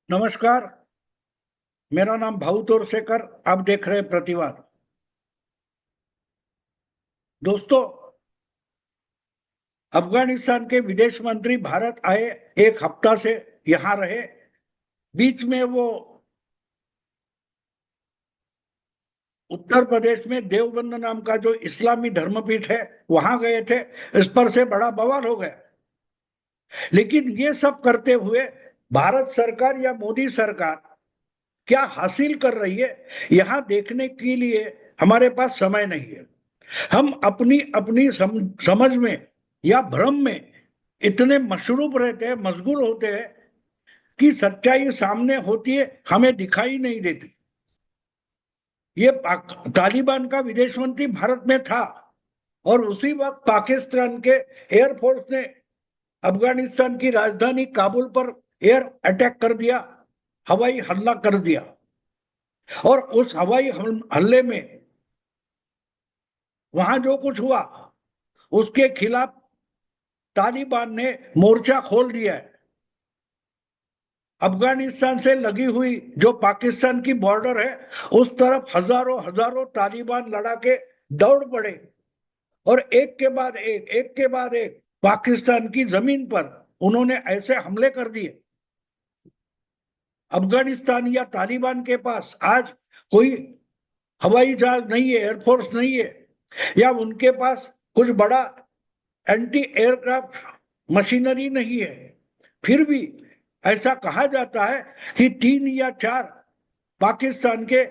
नमस्कार। मेरा नाम भाऊ तोरसेकर। आप देख रहे हैं प्रतिवाद। दोस्तों, अफगानिस्तान के विदेश मंत्री भारत आए, एक हफ्ता से यहां रहे। बीच में वो उत्तर प्रदेश में देवबंद नाम का जो इस्लामी धर्मपीठ है वहां गए थे। इस पर से बड़ा बवाल हो गया। लेकिन ये सब करते हुए भारत सरकार या मोदी सरकार क्या हासिल कर रही है, यहां देखने के लिए हमारे पास समय नहीं है। हम अपनी अपनी समझ में या भ्रम में इतने मशरूब रहते हैं, मशगूल होते हैं कि सच्चाई सामने होती है हमें दिखाई नहीं देती। ये तालिबान का विदेश मंत्री भारत में था और उसी वक्त पाकिस्तान के एयरफोर्स ने अफगानिस्तान की राजधानी काबुल पर एयर अटैक कर दिया, हवाई हमला कर दिया। और उस हवाई हमले में वहां जो कुछ हुआ उसके खिलाफ तालिबान ने मोर्चा खोल दिया है। अफगानिस्तान से लगी हुई जो पाकिस्तान की बॉर्डर है उस तरफ हजारों हजारों तालिबान लड़ाके दौड़ पड़े और एक के बाद एक पाकिस्तान की जमीन पर उन्होंने ऐसे हमले कर दिए। अफगानिस्तान या तालिबान के पास आज कोई हवाई जहाज नहीं है, एयरफोर्स नहीं है, या उनके पास कुछ बड़ा एंटी एयरक्राफ्ट मशीनरी नहीं है। फिर भी ऐसा कहा जाता है कि 3 या 4 पाकिस्तान के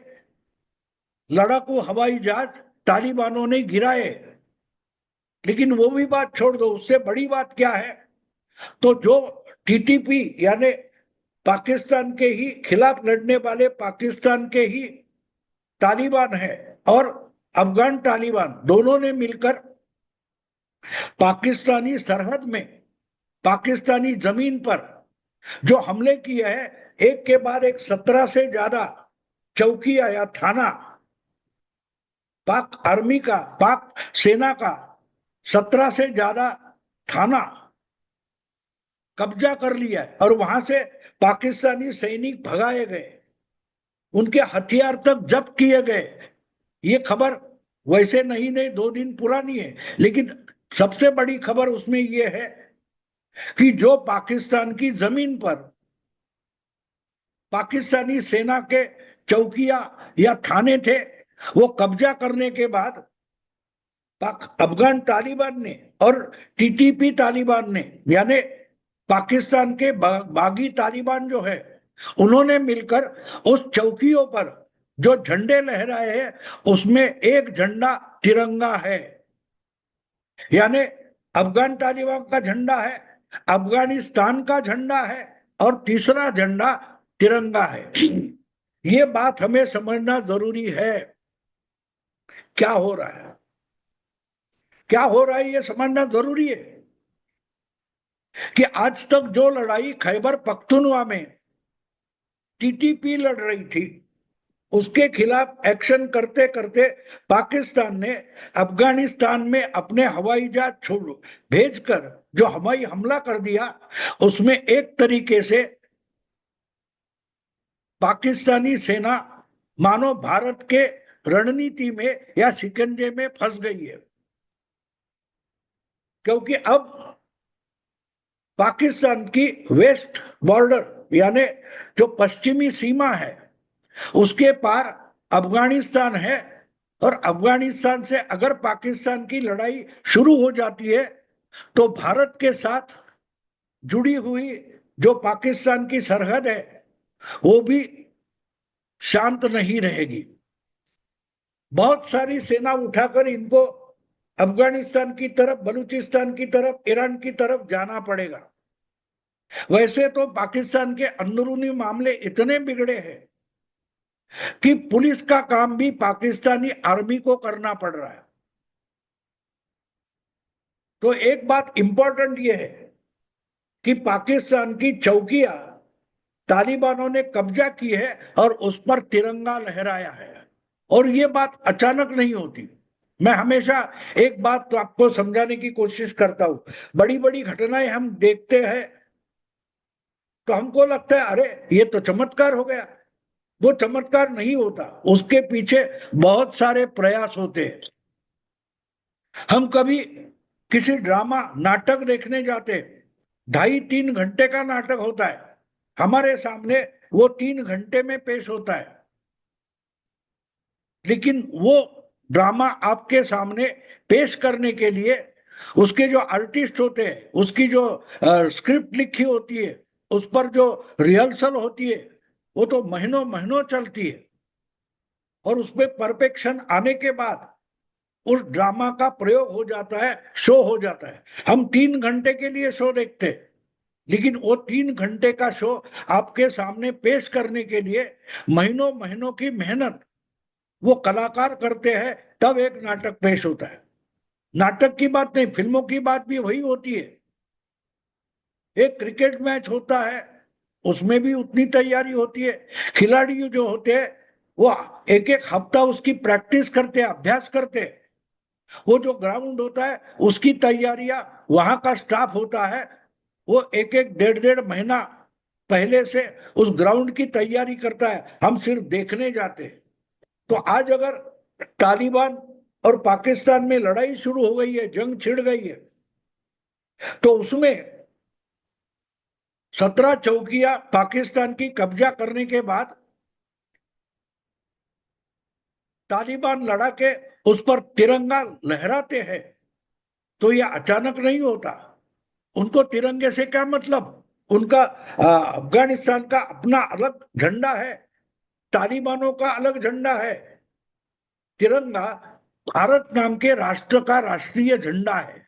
लड़ाकू हवाई जहाज तालिबानों ने गिराए। लेकिन वो भी बात छोड़ दो, उससे बड़ी बात क्या है, तो जो टीटीपी यानी पाकिस्तान के ही खिलाफ लड़ने वाले पाकिस्तान के ही तालिबान है और अफगान तालिबान दोनों ने मिलकर पाकिस्तानी सरहद में, पाकिस्तानी जमीन पर जो हमले किए हैं, एक के बाद एक 17 से ज्यादा चौकिया या थाना पाक आर्मी का, पाक सेना का 17 से ज्यादा थाना कब्जा कर लिया है और वहां से पाकिस्तानी सैनिक भगाए गए, उनके हथियार तक जब्त किए गए। ये खबर वैसे नहीं नहीं 2 दिन पुरानी है, लेकिन सबसे बड़ी खबर उसमें यह है कि जो पाकिस्तान की जमीन पर पाकिस्तानी सेना के चौकिया या थाने थे, वो कब्जा करने के बाद अफगान तालिबान ने और टीटीपी तालिबान ने यानी पाकिस्तान के बागी तालिबान जो है उन्होंने मिलकर उस चौकियों पर जो झंडे लहराए हैं उसमें एक झंडा तिरंगा है। यानी अफगान तालिबान का झंडा है, अफगानिस्तान का झंडा है और तीसरा झंडा तिरंगा है। ये बात हमें समझना जरूरी है। क्या हो रहा है, क्या हो रहा है, ये समझना जरूरी है कि आज तक जो लड़ाई खैबर पख्तूनवा में टीटीपी लड़ रही थी उसके खिलाफ एक्शन करते करते पाकिस्तान ने अफगानिस्तान में अपने हवाई जहाज छोड़ भेजकर जो हवाई हमला कर दिया, उसमें एक तरीके से पाकिस्तानी सेना मानो भारत के रणनीति में या शिकंजे में फंस गई है। क्योंकि अब पाकिस्तान की वेस्ट बॉर्डर यानी जो पश्चिमी सीमा है उसके पार अफगानिस्तान है और अफगानिस्तान से अगर पाकिस्तान की लड़ाई शुरू हो जाती है तो भारत के साथ जुड़ी हुई जो पाकिस्तान की सरहद है वो भी शांत नहीं रहेगी। बहुत सारी सेना उठाकर इनको अफगानिस्तान की तरफ, बलूचिस्तान की तरफ, ईरान की तरफ जाना पड़ेगा। वैसे तो पाकिस्तान के अंदरूनी मामले इतने बिगड़े हैं कि पुलिस का काम भी पाकिस्तानी आर्मी को करना पड़ रहा है। तो एक बात इंपॉर्टेंट यह है कि पाकिस्तान की चौकियां तालिबानों ने कब्जा की है और उस पर तिरंगा लहराया है। और ये बात अचानक नहीं होती। मैं हमेशा एक बात तो आपको समझाने की कोशिश करता हूं, बड़ी बड़ी घटनाएं हम देखते हैं तो हमको लगता है अरे ये तो चमत्कार हो गया। वो चमत्कार नहीं होता, उसके पीछे बहुत सारे प्रयास होते हैं। हम कभी किसी ड्रामा नाटक देखने जाते, 2.5-3 घंटे का नाटक होता है, हमारे सामने वो 3 घंटे में पेश होता है, लेकिन वो ड्रामा आपके सामने पेश करने के लिए उसके जो आर्टिस्ट होते हैं, उसकी जो स्क्रिप्ट लिखी होती है, उस पर जो रिहर्सल होती है, वो तो महीनों महीनों चलती है। और उसमें परफेक्शन आने के बाद उस ड्रामा का प्रयोग हो जाता है, शो हो जाता है। हम 3 घंटे के लिए शो देखते हैं, लेकिन वो 3 घंटे का शो आपके सामने पेश करने के लिए महीनों महीनों की मेहनत वो कलाकार करते हैं, तब एक नाटक पेश होता है। नाटक की बात नहीं, फिल्मों की बात भी वही होती है। एक क्रिकेट मैच होता है, उसमें भी उतनी तैयारी होती है। खिलाड़ी जो होते हैं वो एक एक हफ्ता उसकी प्रैक्टिस करते हैं, अभ्यास करते हैं। वो जो ग्राउंड होता है उसकी तैयारियां, वहां का स्टाफ होता है, वो एक एक 1.5-1.5 महीना पहले से उस ग्राउंड की तैयारी करता है। हम सिर्फ देखने जाते हैं। तो आज अगर तालिबान और पाकिस्तान में लड़ाई शुरू हो गई है, जंग छिड़ गई है, तो उसमें 17 चौकियां पाकिस्तान की कब्जा करने के बाद तालिबान लड़ा के उस पर तिरंगा लहराते हैं, तो यह अचानक नहीं होता। उनको तिरंगे से क्या मतलब? उनका अफगानिस्तान का अपना अलग झंडा है, तालिबानों का अलग झंडा है। तिरंगा भारत नाम के राष्ट्र का राष्ट्रीय झंडा है,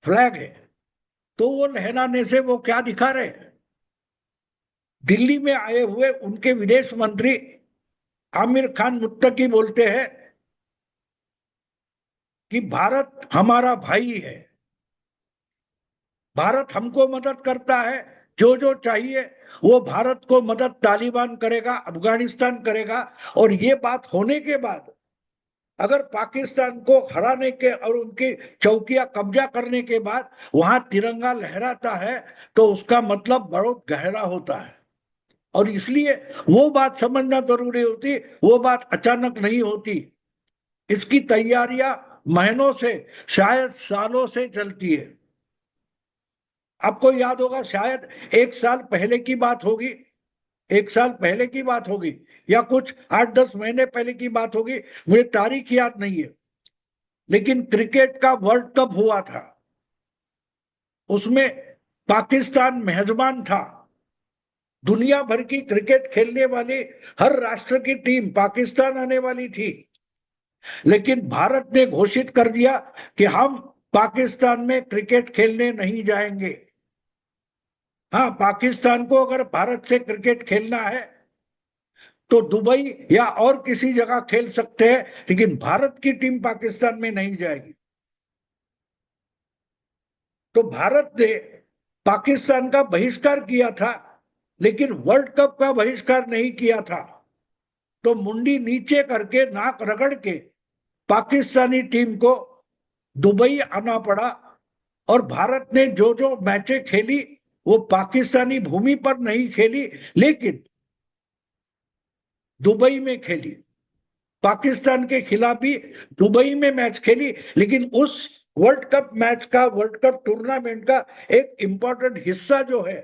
फ्लैग है। तो वो लहराने से वो क्या दिखा रहे हैं? दिल्ली में आए हुए उनके विदेश मंत्री आमिर खान मुत्तकी बोलते हैं कि भारत हमारा भाई है, भारत हमको मदद करता है, जो जो चाहिए वो भारत को मदद तालिबान करेगा, अफगानिस्तान करेगा। और ये बात होने के बाद अगर पाकिस्तान को हराने के और उनकी चौकियां कब्जा करने के बाद वहां तिरंगा लहराता है, तो उसका मतलब बहुत गहरा होता है। और इसलिए वो बात समझना जरूरी होती, वो बात अचानक नहीं होती। इसकी तैयारियां महीनों से, शायद सालों से चलती है। आपको याद होगा, शायद 1 साल पहले की बात होगी, 1 साल पहले की बात होगी, या कुछ 8-10 महीने पहले की बात होगी, मुझे तारीख याद नहीं है। लेकिन क्रिकेट का वर्ल्ड कप हुआ था, उसमें पाकिस्तान मेजबान था। दुनिया भर की क्रिकेट खेलने वाली हर राष्ट्र की टीम पाकिस्तान आने वाली थी, लेकिन भारत ने घोषित कर दिया कि हम पाकिस्तान में क्रिकेट खेलने नहीं जाएंगे। हाँ, पाकिस्तान को अगर भारत से क्रिकेट खेलना है तो दुबई या और किसी जगह खेल सकते हैं, लेकिन भारत की टीम पाकिस्तान में नहीं जाएगी। तो भारत ने पाकिस्तान का बहिष्कार किया था, लेकिन वर्ल्ड कप का बहिष्कार नहीं किया था। तो मुंडी नीचे करके, नाक रगड़ के पाकिस्तानी टीम को दुबई आना पड़ा। और भारत ने जो जो मैचें खेली वो पाकिस्तानी भूमि पर नहीं खेली, लेकिन दुबई में खेली। पाकिस्तान के खिलाफ भी दुबई में मैच खेली, लेकिन उस वर्ल्ड कप मैच का, वर्ल्ड कप टूर्नामेंट का एक इंपॉर्टेंट हिस्सा जो है,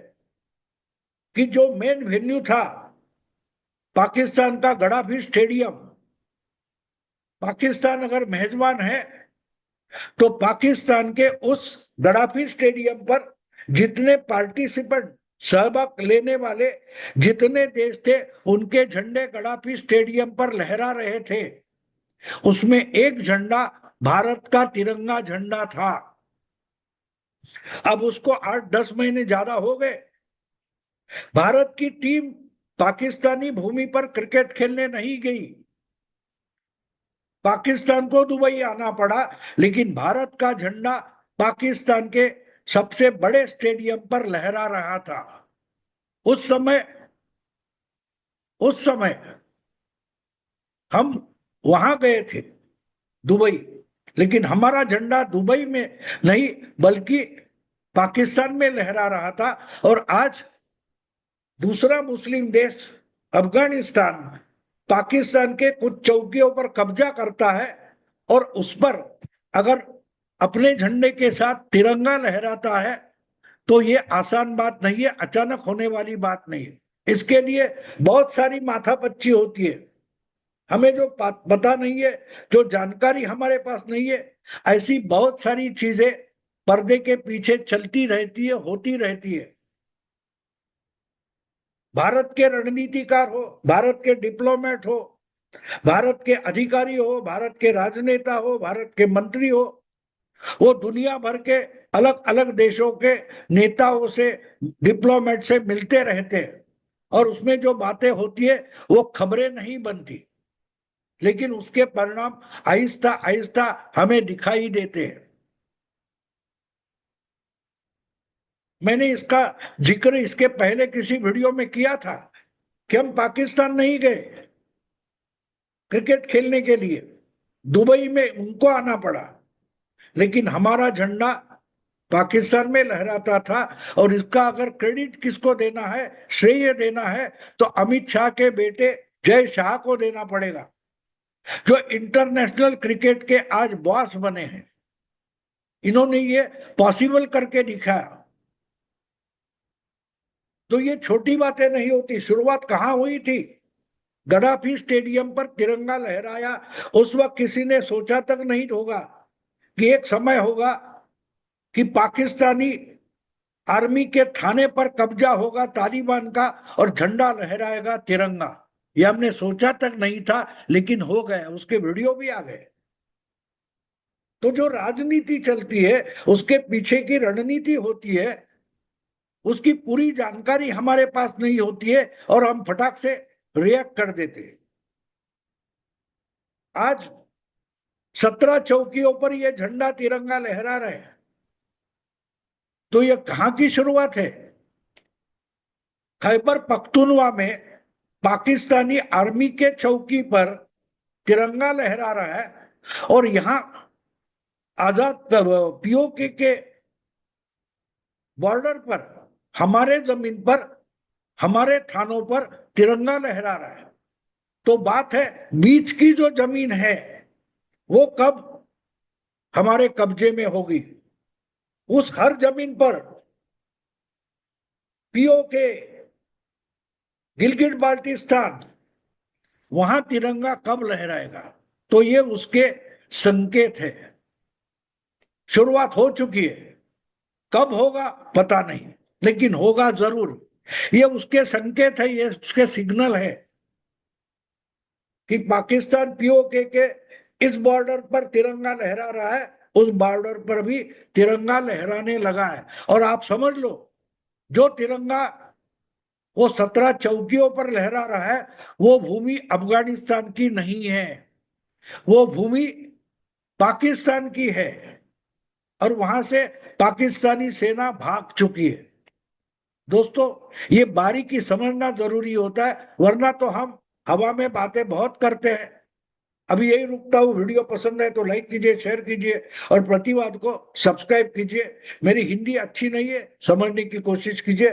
कि जो मेन वेन्यू था पाकिस्तान का गडाफी स्टेडियम, पाकिस्तान अगर मेजबान है तो पाकिस्तान के उस गडाफी स्टेडियम पर जितने पार्टिसिपेंट, सहभाग लेने वाले जितने देश थे, उनके झंडे गडाफी स्टेडियम पर लहरा रहे थे। उसमें एक झंडा भारत का तिरंगा झंडा था। अब उसको 8-10 महीने ज्यादा हो गए, भारत की टीम पाकिस्तानी भूमि पर क्रिकेट खेलने नहीं गई, पाकिस्तान को दुबई आना पड़ा, लेकिन भारत का झंडा पाकिस्तान के सबसे बड़े स्टेडियम पर लहरा रहा था। उस समय उस समय हम वहां गए थे, दुबई, लेकिन हमारा झंडा दुबई में नहीं बल्कि पाकिस्तान में लहरा रहा था। और आज दूसरा मुस्लिम देश अफगानिस्तान पाकिस्तान के कुछ चौकियों पर कब्जा करता है और उस पर अगर अपने झंडे के साथ तिरंगा लहराता है तो ये आसान बात नहीं है, अचानक होने वाली बात नहीं है। इसके लिए बहुत सारी माथापच्ची होती है, हमें जो पता नहीं है, जो जानकारी हमारे पास नहीं है, ऐसी बहुत सारी चीजें पर्दे के पीछे चलती रहती है, होती रहती है। भारत के रणनीतिकार हो, भारत के डिप्लोमेट हो, भारत के अधिकारी हो, भारत के राजनेता हो, भारत के मंत्री हो, वो दुनिया भर के अलग अलग देशों के नेताओं से, डिप्लोमेट से मिलते रहते हैं और उसमें जो बातें होती है वो खबरें नहीं बनती, लेकिन उसके परिणाम आहिस्ता आहिस्ता हमें दिखाई देते हैं। मैंने इसका जिक्र इसके पहले किसी वीडियो में किया था कि हम पाकिस्तान नहीं गए क्रिकेट खेलने के लिए, दुबई में उनको आना पड़ा, लेकिन हमारा झंडा पाकिस्तान में लहराता था। और इसका अगर क्रेडिट किसको देना है, श्रेय देना है, तो अमित शाह के बेटे जय शाह को देना पड़ेगा, जो इंटरनेशनल क्रिकेट के आज बॉस बने हैं। इन्होंने ये पॉसिबल करके दिखाया। तो ये छोटी बातें नहीं होती। शुरुआत कहां हुई थी? गद्दाफी स्टेडियम पर तिरंगा लहराया। उस वक्त किसी ने सोचा तक नहीं होगा कि एक समय होगा कि पाकिस्तानी आर्मी के थाने पर कब्जा होगा तालिबान का और झंडा लहराएगा तिरंगा। ये हमने सोचा तक नहीं था, लेकिन हो गया, उसके वीडियो भी आ गए। तो जो राजनीति चलती है, उसके पीछे की रणनीति होती है, उसकी पूरी जानकारी हमारे पास नहीं होती है और हम फटाक से रिएक्ट कर देते हैं। आज 17 चौकियों पर यह झंडा तिरंगा लहरा रहे हैं, तो यह कहां की शुरुआत है? खैबर पख्तूनवा में पाकिस्तानी आर्मी के चौकी पर तिरंगा लहरा रहा है और यहां आजाद पीओके के बॉर्डर पर, हमारे जमीन पर, हमारे थानों पर तिरंगा लहरा रहा है। तो बात है, बीच की जो जमीन है वो कब हमारे कब्जे में होगी? उस हर जमीन पर पीओके, गिलगिट बाल्टिस्तान, वहां तिरंगा कब लहराएगा? तो ये उसके संकेत है। शुरुआत हो चुकी है, कब होगा पता नहीं, लेकिन होगा जरूर। ये उसके संकेत है, ये उसके सिग्नल है कि पाकिस्तान पीओके के इस बॉर्डर पर तिरंगा लहरा रहा है, उस बॉर्डर पर भी तिरंगा लहराने लगा है। और आप समझ लो, जो तिरंगा वो 17 चौकियों पर लहरा रहा है, वो भूमि अफगानिस्तान की नहीं है, वो भूमि पाकिस्तान की है और वहां से पाकिस्तानी सेना भाग चुकी है। दोस्तों, ये बारीकी समझना जरूरी होता है, वरना तो हम हवा में बातें बहुत करते हैं। अभी यही रुकता हूँ। वीडियो पसंद है तो लाइक कीजिए, शेयर कीजिए और प्रतिवाद को सब्सक्राइब कीजिए। मेरी हिंदी अच्छी नहीं है, समझने की कोशिश कीजिए।